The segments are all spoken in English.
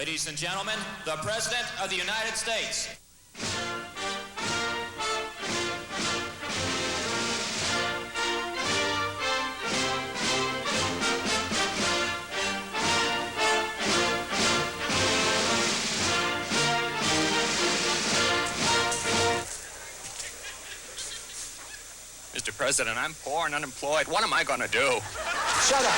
Ladies and gentlemen, the President of the United States. Mr. President, I'm poor and unemployed. What am I going to do? Shut up.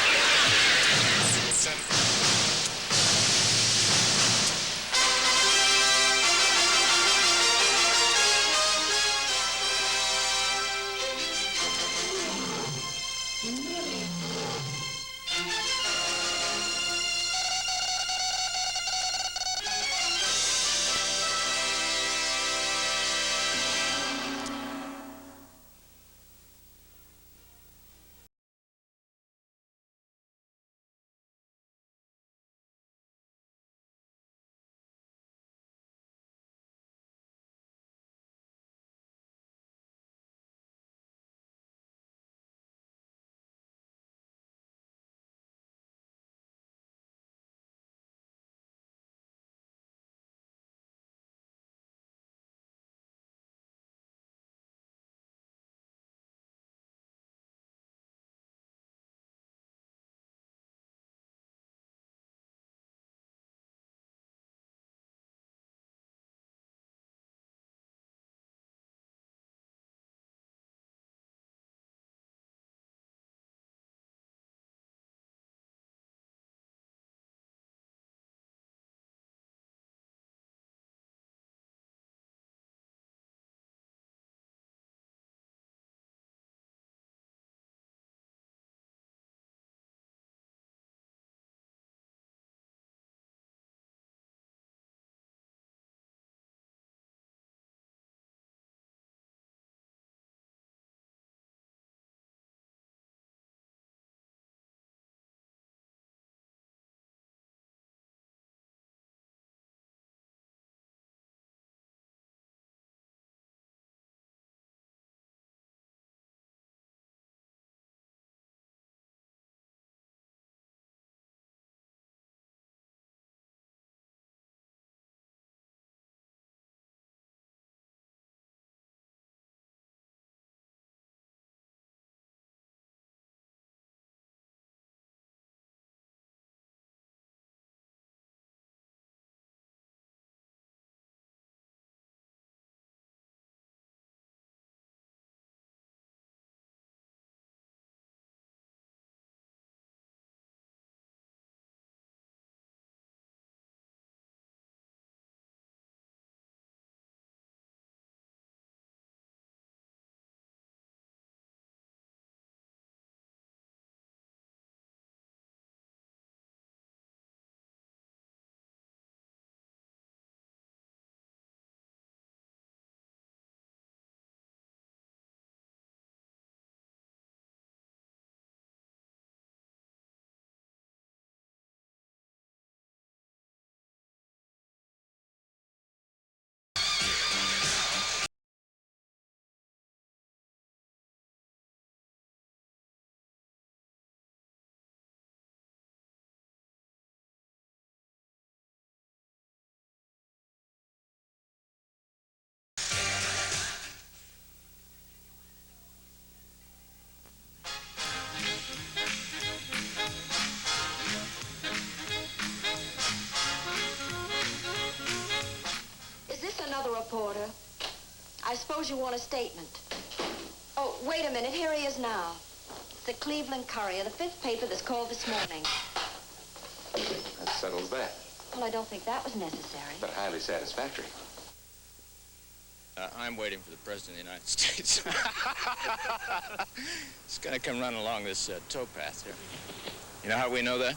Another reporter. I suppose you want a statement. Oh, wait a minute. Here he is now. The Cleveland Courier, the 5th paper that's called this morning. That settles that. Well, I don't think that was necessary. But highly satisfactory. I'm waiting for the President of the United States. He's going to come running along this towpath here. You know how we know that?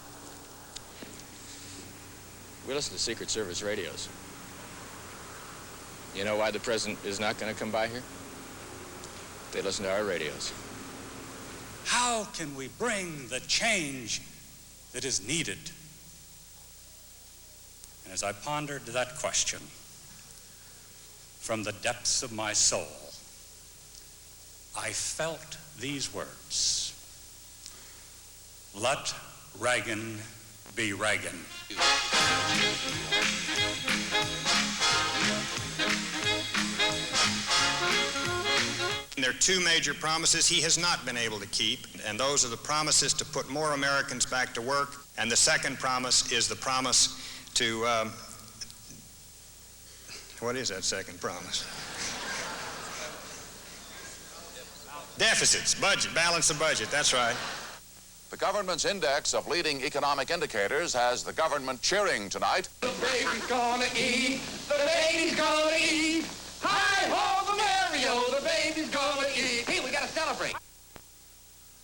We listen to Secret Service radios. You know why the President is not going to come by here? They listen to our radios. How can we bring the change that is needed? And as I pondered that question, from the depths of my soul, I felt these words: let Reagan be Reagan. There are two major promises he has not been able to keep, and those are the promises to put more Americans back to work, and the second promise is the promise to, what is that second promise? Deficits, budget, balance the budget, that's right. The government's index of leading economic indicators has the government cheering tonight. The baby's gonna eat, the baby's gonna eat. Hi-ho, Mario, the baby's gonna eat. Hey, we gotta celebrate.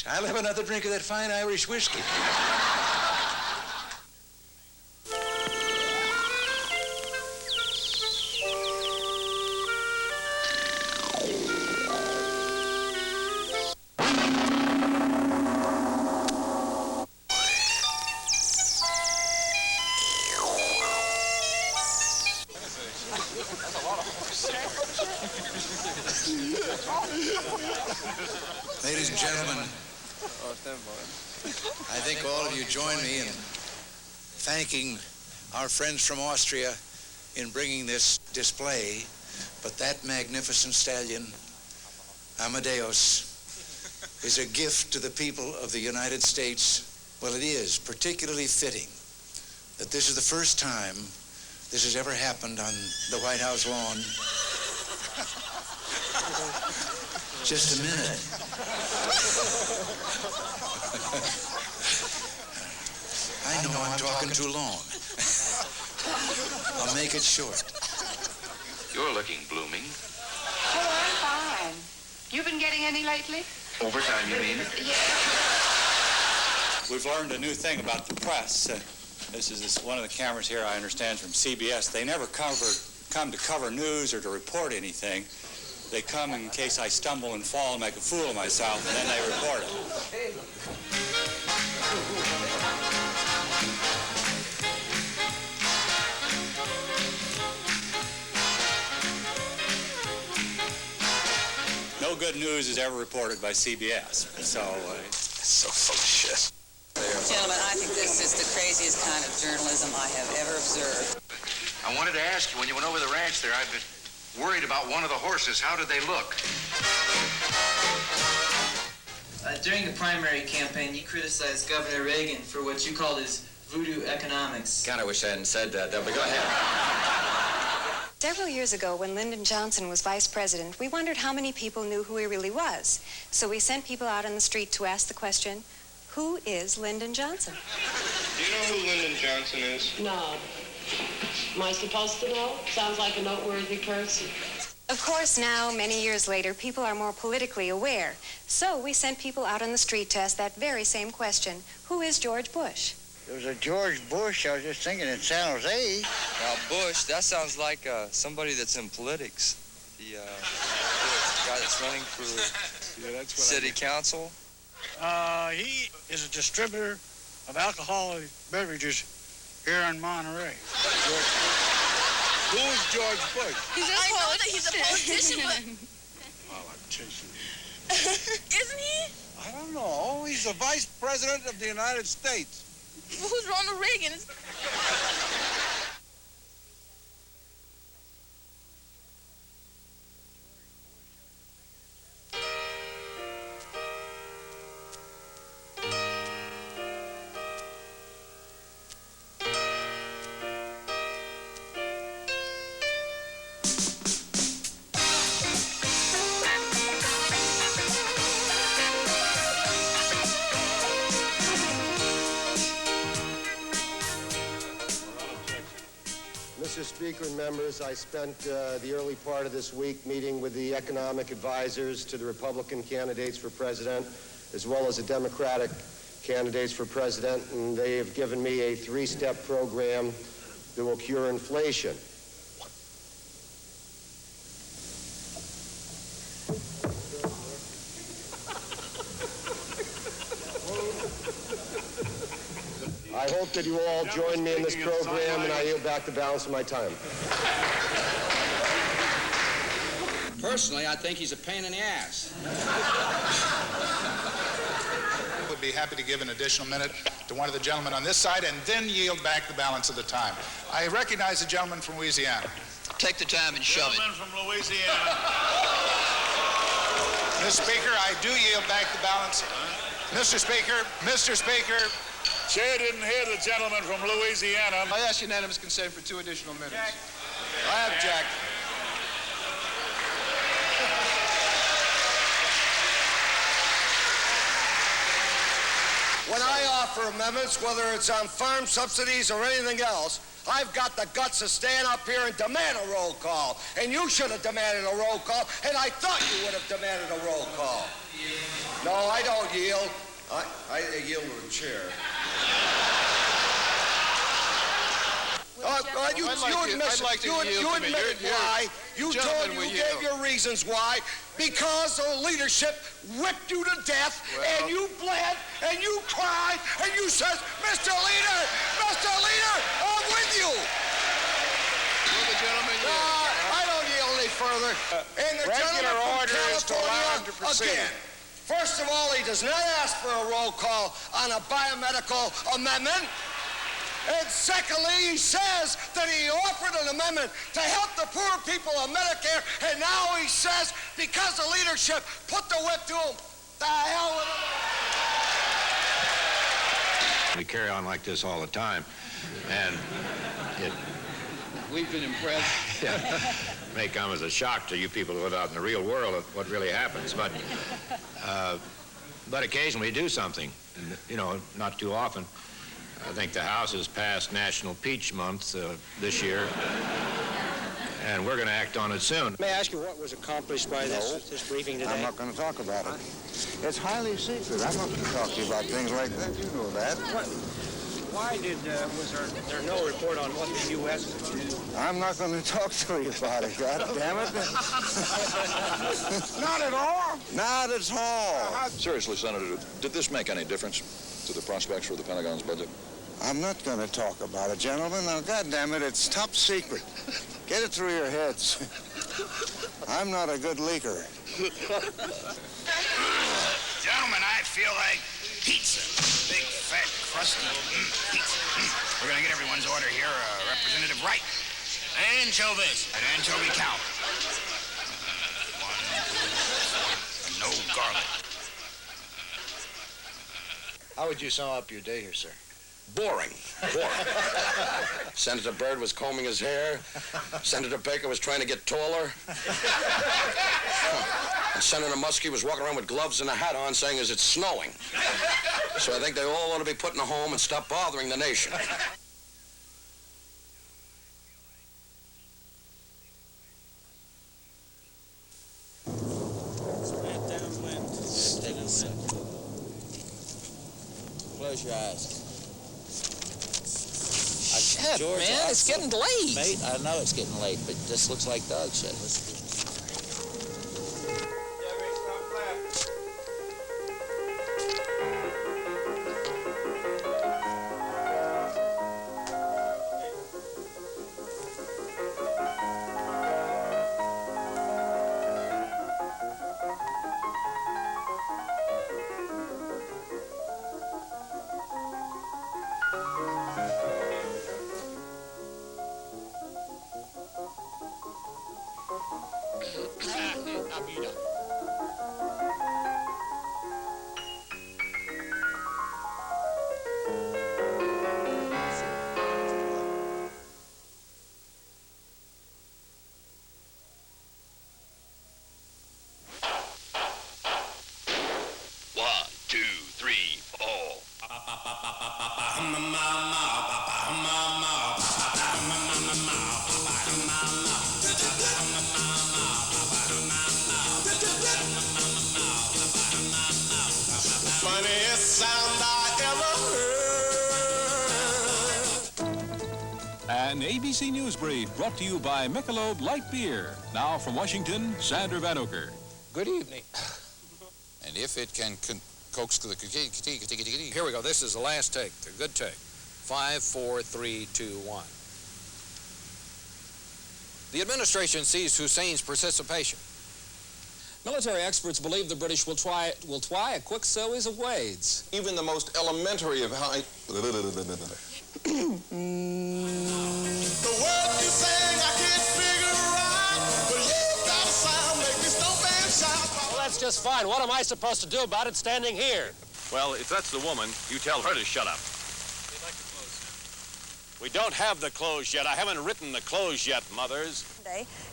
I'll have another drink of that fine Irish whiskey. Ladies and gentlemen, I think all of you join me in thanking our friends from Austria in bringing this display, but that magnificent stallion, Amadeus, is a gift to the people of the United States. Well, it is particularly fitting that this is the first time this has ever happened on the White House lawn. Just a minute. I know I'm talking too long. I'll make it short. You're looking blooming. Oh, I'm fine. You been getting any lately? Overtime, you mean? Yeah. We've learned a new thing about the press. This is one of the cameras here, I understand, from CBS. They never come to cover news or to report anything. They come in case I stumble and fall and make a fool of myself, and then they report it. No good news is ever reported by CBS, so... So full of shit. Gentlemen, I think this is the craziest kind of journalism I have ever observed. I wanted to ask you, when you went over the ranch there, I've been worried about one of the horses. How did they look? During the primary campaign, you criticized Governor Reagan for what you called his voodoo economics. God, I wish I hadn't said that, but go ahead. Several years ago, when Lyndon Johnson was vice president, we wondered how many people knew who he really was. So we sent people out on the street to ask the question, who is Lyndon Johnson? Do you know who Lyndon Johnson is? No. Am I supposed to know? Sounds like a noteworthy person. Of course, now, many years later, people are more politically aware. So we sent people out on the street to ask that very same question. Who is George Bush? There's a George Bush. I was just thinking in San Jose. Now, Bush, that sounds like somebody that's in politics. The guy that's running for city council. He is a distributor of alcoholic beverages here in Monterey. Who is George Bush? He's a politician, but... Politician. Isn't he? I don't know. He's the vice president of the United States. Who's Ronald Reagan? Mr. Speaker and members, I spent the early part of this week meeting with the economic advisors to the Republican candidates for president, as well as the Democratic candidates for president, and they have given me a three-step program that will cure inflation. I hope that you all join me in this program, and I yield back the balance of my time. Personally, I think he's a pain in the ass. It would be happy to give an additional minute to one of the gentlemen on this side and then yield back the balance of the time. I recognize the gentleman from Louisiana. Take the time and shove it. Gentleman from Louisiana. Mr. Speaker, I do yield back the balance. Mr. Speaker, Chair didn't hear the gentleman from Louisiana. I ask unanimous consent for 2 additional minutes. Jack. I object. When I offer amendments, whether it's on farm subsidies or anything else, I've got the guts to stand up here and demand a roll call. And you should have demanded a roll call, and I thought you would have demanded a roll call. No, I don't yield. I yield to the chair. You admitted why. You gave your reasons why. Because the leadership whipped you to death, and you bled, and you cried, and you said, Mr. Leader, I'm with you. Will the gentleman I don't yield any further. And the gentleman from California, again. First of all, he does not ask for a roll call on a biomedical amendment. And secondly, he says that he offered an amendment to help the poor people on Medicare, and now he says, because the leadership put the whip to him, the hell with him. We carry on like this all the time, and we've been impressed. May come as a shock to you people who live out in the real world of what really happens, but occasionally we do something, you know, not too often. I think the House has passed National Peach Month this year, and we're going to act on it soon. May I ask you what was accomplished by this briefing today? I'm not going to talk about it. It's highly secret. I'm not going to talk to you about things like that. You know that. Why was there no report on what the U.S. would do? I'm not going to talk to you about it, God damn it. Not at all? Not at all. Seriously, Senator, did this make any difference to the prospects for the Pentagon's budget? I'm not going to talk about it, gentlemen. Now, God damn it, it's top secret. Get it through your heads. I'm not a good leaker. Gentlemen, I feel like pizza. Big, fat, crusty pizza. We're going to get everyone's order here. Representative Wright. Anchovies. An anchovy cow. And no garlic. How would you sum up your day here, sir? Boring. Senator Byrd was combing his hair. Senator Baker was trying to get taller. And Senator Muskie was walking around with gloves and a hat on saying, is it snowing? So I think they all ought to be put in a home and stop bothering the nation. Close your eyes. Yeah, George, man, it's getting late. Mate, I know it's getting late, but this looks like Doug said. Funniest sound I ever heard. An ABC News Brief brought to you by Michelob Light Beer. Now from Washington, Sandra Van Oker. Good evening. And if it can coax the... Here we go. This is the last take. The good take. 5, 4, 3, 2, 1. The administration sees Hussein's participation. Military experts believe the British will try a quick series of ways. Even the most elementary of high... The word you sing, I can't figure out, but you got a sound, make me stomp and shout. Well, that's just fine. What am I supposed to do about it standing here? Well, if that's the woman, you tell her to shut up. We don't have the clothes yet. I haven't written the clothes yet, mothers.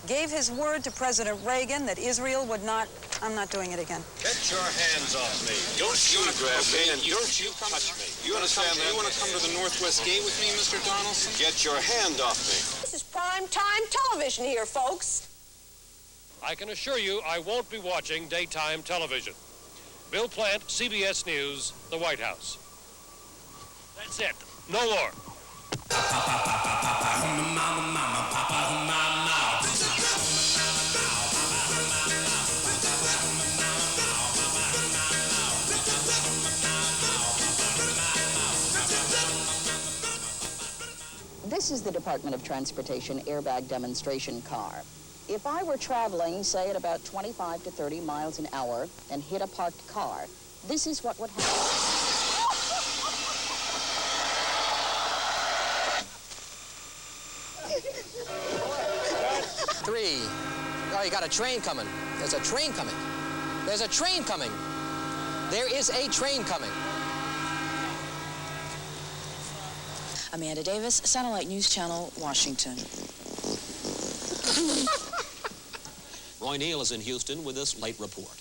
Gave his word to President Reagan that Israel would not... I'm not doing it again. Get your hands off me. Don't you grab me and don't you touch me. You understand that? You want to come to the Northwest Gate with me, Mr. Donaldson? Get your hand off me. This is prime time television here, folks. I can assure you I won't be watching daytime television. Bill Plant, CBS News, the White House. That's it. No more. This is the Department of Transportation airbag demonstration car. If I were traveling, say, at about 25 to 30 miles an hour and hit a parked car, this is what would happen. Three. Oh, you got a train coming. There's a train coming. There's a train coming. There is a train coming. Amanda Davis, Satellite News Channel, Washington. Roy Neal is in Houston with this late report.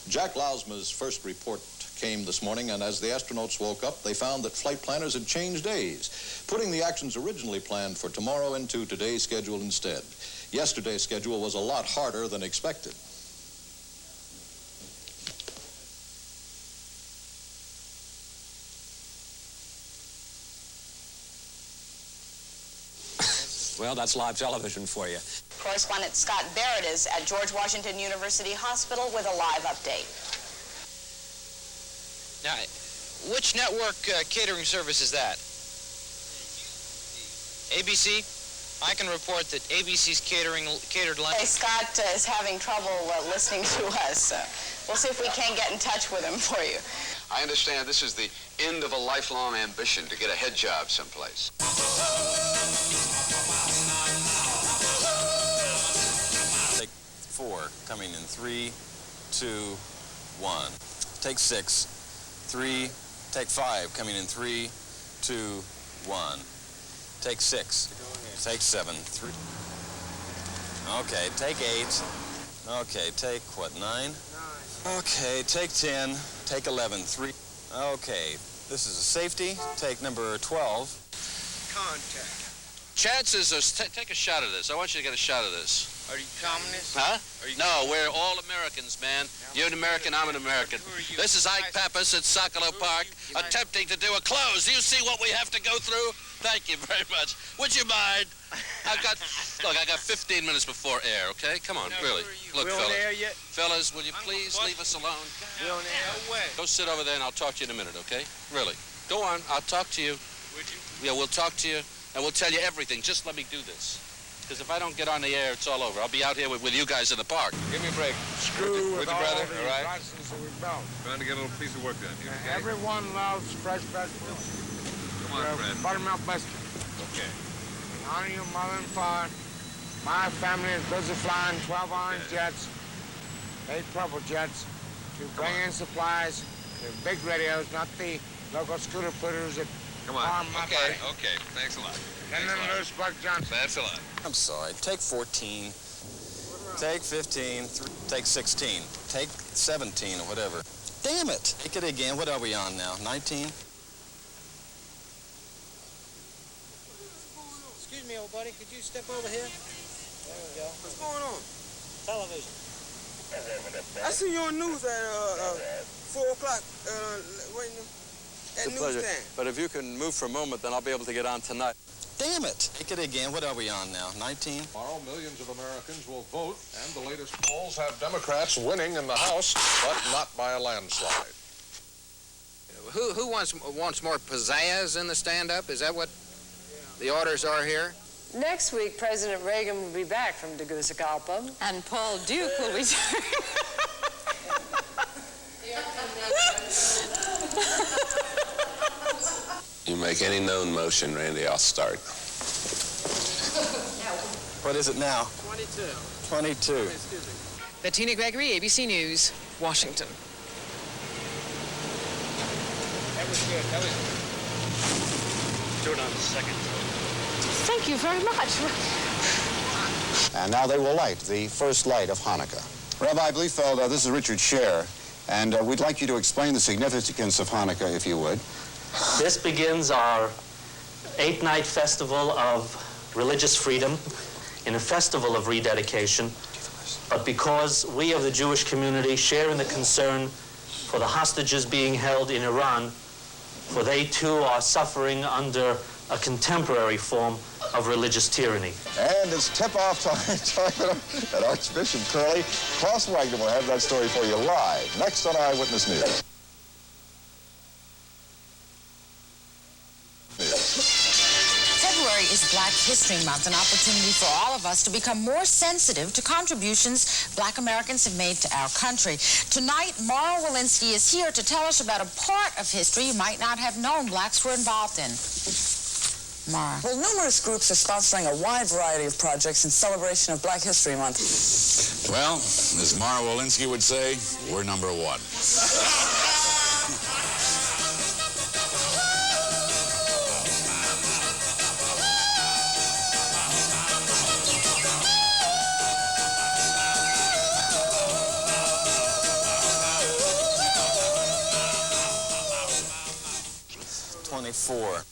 Jack Lausma's first report came this morning, and as the astronauts woke up, they found that flight planners had changed days, putting the actions originally planned for tomorrow into today's schedule instead. Yesterday's schedule was a lot harder than expected. Well, that's live television for you. Correspondent Scott Barrett is at George Washington University Hospital with a live update. Now, which network catering service is that? ABC? I can report that ABC's catered lunch. Hey, Scott is having trouble listening to us. We'll see if we can get in touch with him for you. I understand this is the end of a lifelong ambition to get a head job someplace. Take 4, coming in 3, 2, 1. Take 6, 3, take 5, coming in 3, 2, 1. Take 6, take 7, 3. Okay, take 8. Okay, take what, 9? Okay, take 10, take 11, 3. Okay, this is a safety. Take number 12. Contact. Chances are, take a shot of this. I want you to get a shot of this. Are you communists? Huh? No, we're all Americans, man. You're an American, I'm an American. This is Ike Pappas at Sokolov Park, attempting to do a close. Do you see what we have to go through? Thank you very much. Would you mind? I got 15 minutes before air, okay? Come on, really. Look, we on fellas. air yet? Fellas, will you please leave us alone? We on air? No way. Go sit over there and I'll talk to you in a minute, okay? Really. Go on, I'll talk to you. Would you? Yeah, we'll talk to you and we'll tell you everything. Just let me do this. Because if I don't get on the air, it's all over. I'll be out here with you guys in the park. Give me a break. Screw with your brother, all right? licenses that we built. Trying to get a little piece of work done here, okay? Everyone loves fresh vegetables. Come on, Fred. Buttermilk biscuit. Okay. In honor of your mother and father, my family is busy flying 12 orange jets, 8 purple jets, to bring in supplies to big radios, not the local scooter putters that harm my body. Okay. Thanks a lot. And then Lewisburg Johnson. Thanks a lot. I'm sorry. Take 14. Take 15. Take 16. Take 17 or whatever. Damn it. Take it again. What are we on now? 19? Excuse me, old buddy. Could you step over here? There we go. What's going on? Television. I see you on news at 4 o'clock waiting at newsstand. But if you can move for a moment, then I'll be able to get on tonight. Damn it. Take it again. What are we on now? 19? Tomorrow, millions of Americans will vote, and the latest polls have Democrats winning in the House, but not by a landslide. Who wants more pizzazz in the stand-up? Is that what the orders are here? Next week, President Reagan will be back from Tegucigalpa. And Paul Duke will be... You make any known motion, Randy, I'll start. What is it now? 22. Bettina Gregory, ABC News, Washington. That was good. That was... Do it on the second. Thank you very much. And now they will light the first light of Hanukkah. Rabbi Bliefeld, this is Richard Scher, and we'd like you to explain the significance of Hanukkah, if you would. This begins our 8-night festival of religious freedom in a festival of rededication, but because we of the Jewish community share in the concern for the hostages being held in Iran, for they too are suffering under a contemporary form of religious tyranny. And it's tip-off time at Archbishop Curley. Klaus Wagner will have that story for you live, next on Eyewitness News. February is Black History Month, an opportunity for all of us to become more sensitive to contributions Black Americans have made to our country. Tonight, Mara Walensky is here to tell us about a part of history you might not have known Blacks were involved in. Mara. Well, numerous groups are sponsoring a wide variety of projects in celebration of Black History Month. Well, as Mara Walensky would say, we're number one. Four.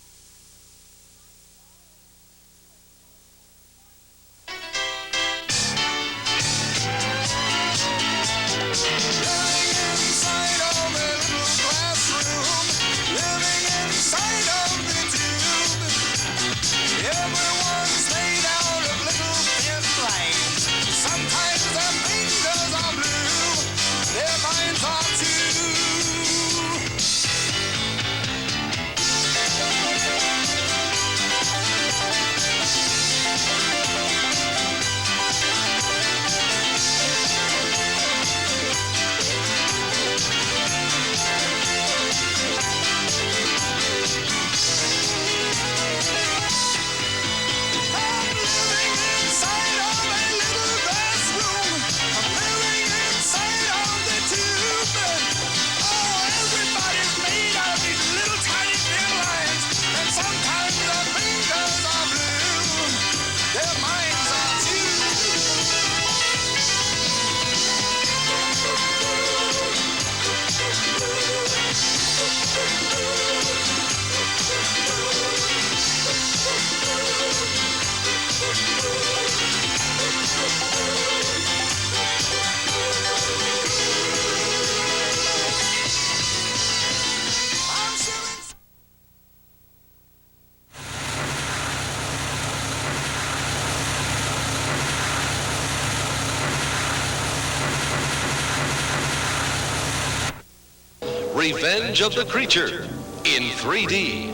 Revenge of the Creature in 3D.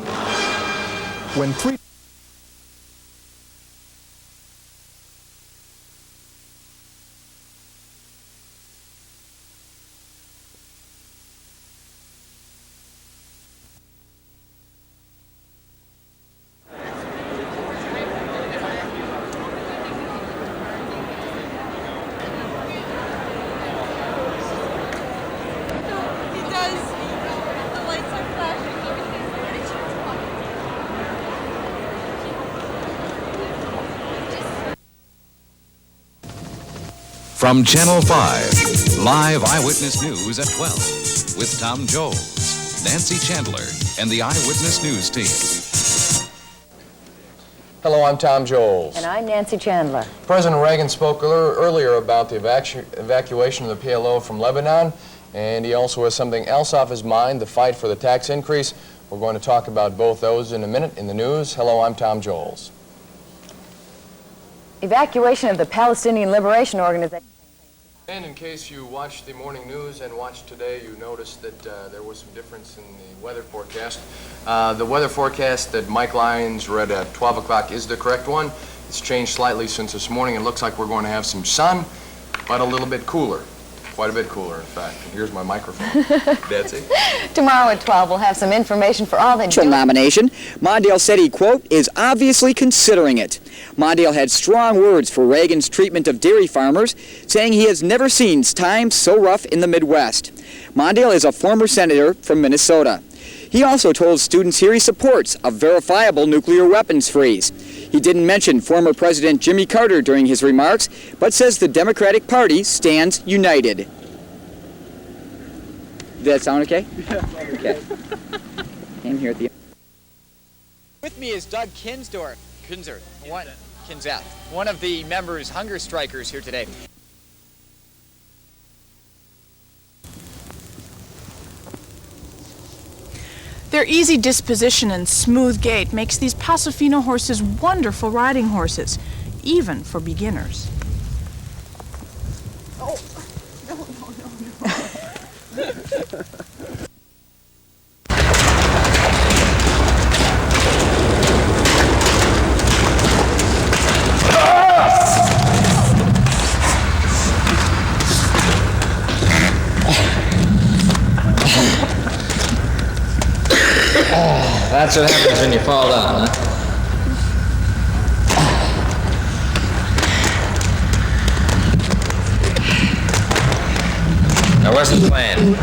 When three From Channel 5, live Eyewitness News at 12 with Tom Jones, Nancy Chandler, and the Eyewitness News team. Hello, I'm Tom Jones. And I'm Nancy Chandler. President Reagan spoke earlier about the evacuation of the PLO from Lebanon, and he also has something else off his mind, the fight for the tax increase. We're going to talk about both those in a minute in the news. Hello, I'm Tom Jones. Evacuation of the Palestinian Liberation Organization And in case you watched the morning news and watched today, you noticed that there was some difference in the weather forecast. The weather forecast that Mike Lyons read at 12 o'clock is the correct one. It's changed slightly since this morning. It looks like we're going to have some sun, but a little bit cooler. Quite a bit cooler, in fact. Here's my microphone. That's it. Tomorrow at 12, we'll have some information for all the nomination. Mondale said he, quote, is obviously considering it. Mondale had strong words for Reagan's treatment of dairy farmers, saying he has never seen times so rough in the Midwest. Mondale is a former senator from Minnesota. He also told students here he supports a verifiable nuclear weapons freeze. He didn't mention former President Jimmy Carter during his remarks, but says the Democratic Party stands united. Did that sound okay? Yeah. Okay. Came here at the... With me is Doug Kinzeth, one of the members, hunger strikers here today. Their easy disposition and smooth gait makes these Pasofino horses wonderful riding horses, even for beginners. Oh, no. That's what happens when you fall down, huh? That wasn't planned.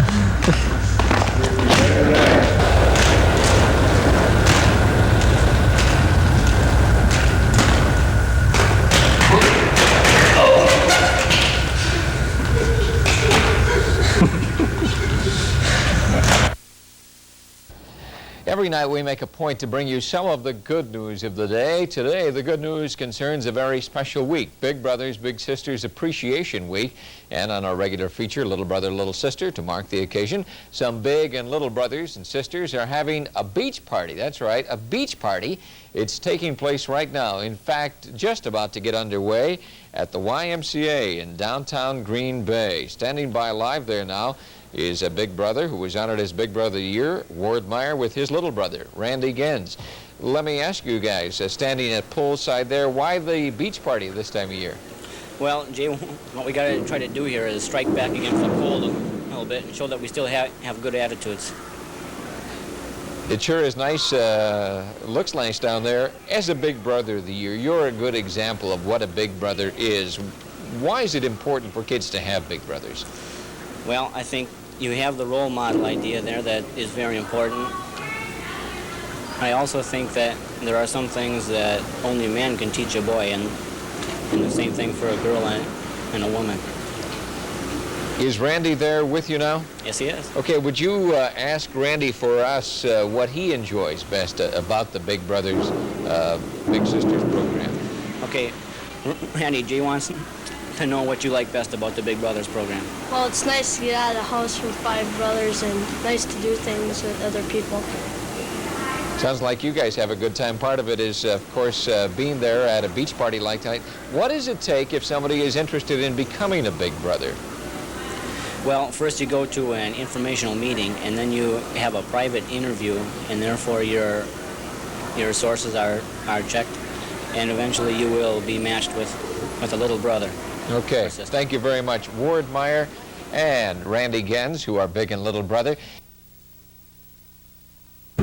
Every night we make a point to bring you some of the good news of the day. Today, the good news concerns a very special week, Big Brothers Big Sisters Appreciation Week. And on our regular feature, Little Brother, Little Sister, to mark the occasion, some big and little brothers and sisters are having a beach party. That's right, a beach party. It's taking place right now. In fact, just about to get underway at the YMCA in downtown Green Bay. Standing by live there now is a big brother who was honored as Big Brother of the Year, Ward Meyer, with his little brother, Randy Gens. Let me ask you guys, standing at poolside there, why the beach party this time of year? Well, Jay, what we got to try to do here is strike back against the cold a little bit and show that we still have good attitudes. It sure is nice, looks nice down there. As a Big Brother of the Year, you're a good example of what a big brother is. Why is it important for kids to have big brothers? Well, I think you have the role model idea there that is very important. I also think that there are some things that only a man can teach a boy, and the same thing for a girl and a woman. Is Randy there with you now? Yes, he is. Okay, would you ask Randy for us what he enjoys best about the Big Brothers Big Sisters program? Okay, Randy, Jay wants to know what you like best about the Big Brothers program. Well, it's nice to get out of the house with 5 brothers and nice to do things with other people. Sounds like you guys have a good time. Part of it is, of course, being there at a beach party like tonight. What does it take if somebody is interested in becoming a Big Brother? Well, first you go to an informational meeting, and then you have a private interview, and therefore your sources are checked, and eventually you will be matched with a little brother. Okay, thank you very much, Ward Meyer and Randy Gens, who are Big and Little Brother.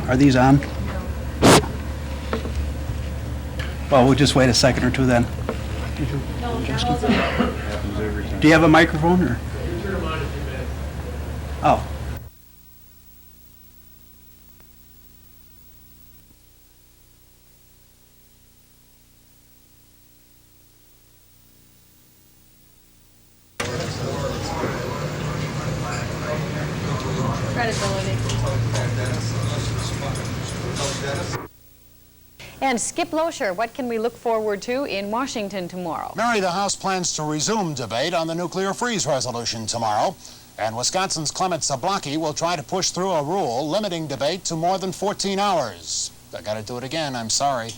Are these on? Well, we'll just wait a second or two then. Do you have a microphone or? Oh. And Skip Loescher, what can we look forward to in Washington tomorrow? Mary, the House plans to resume debate on the nuclear freeze resolution tomorrow. And Wisconsin's Clement Zablocki will try to push through a rule limiting debate to more than 14 hours. I gotta do it again, I'm sorry.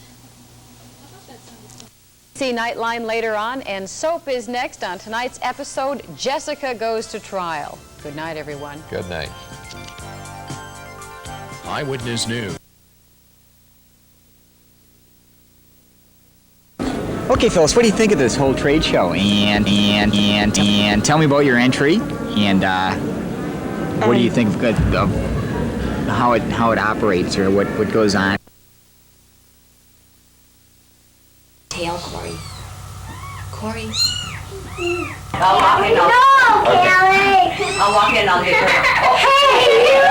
See Nightline later on, and soap is next on tonight's episode, Jessica Goes to Trial. Good night, everyone. Good night. Eyewitness News. Okay, Phyllis, what do you think of this whole trade show? And tell me about your entry, and what do you think of how it operates, or what goes on? Tail, Corey. Corey. I'll walk in. I'll walk in and I'll get her. Oh. Hey, you!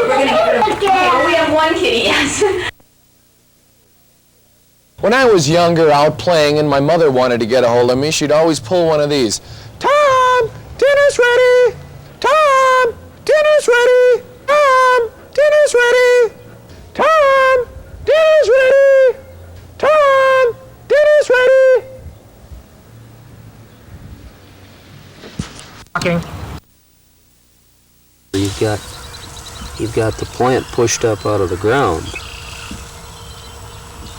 We're gonna get her. Okay, we have one kitty, yes. When I was younger, out playing, and my mother wanted to get a hold of me, she'd always pull one of these. Tom, dinner's ready! Tom, dinner's ready! Tom, dinner's ready! Tom, dinner's ready! Tom, dinner's ready! Okay. You've got the plant pushed up out of the ground.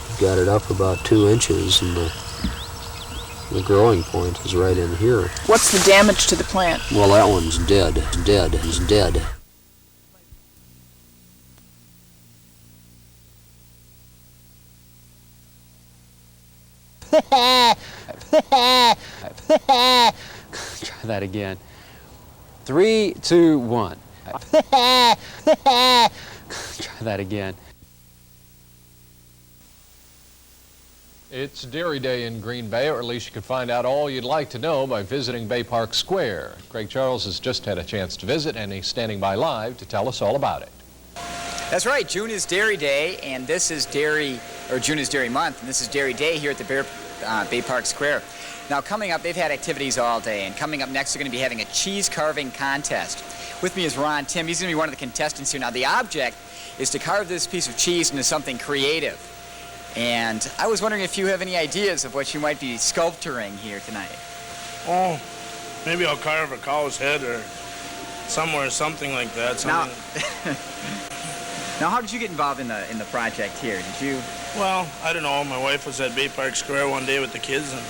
You've got it up about 2 inches, and the growing point is right in here. What's the damage to the plant? Well, that one's dead. He's dead. Try that again. 3, 2, 1. Try that again. It's Dairy Day in Green Bay, or at least you can find out all you'd like to know by visiting Bay Park Square. Craig Charles has just had a chance to visit, and he's standing by live to tell us all about it. That's right, June is Dairy Day, and this is June is Dairy Month, and this is Dairy Day here at the Bay Park Square. Now, coming up, they've had activities all day, and coming up next, they're going to be having a cheese carving contest. With me is Ron Tim. He's going to be one of the contestants here. Now, the object is to carve this piece of cheese into something creative. And I was wondering if you have any ideas of what you might be sculpturing here tonight. Oh, maybe I'll carve a cow's head or something like that. Now, how did you get involved in the project here? Did you? Well, I don't know. My wife was at Bay Park Square one day with the kids, and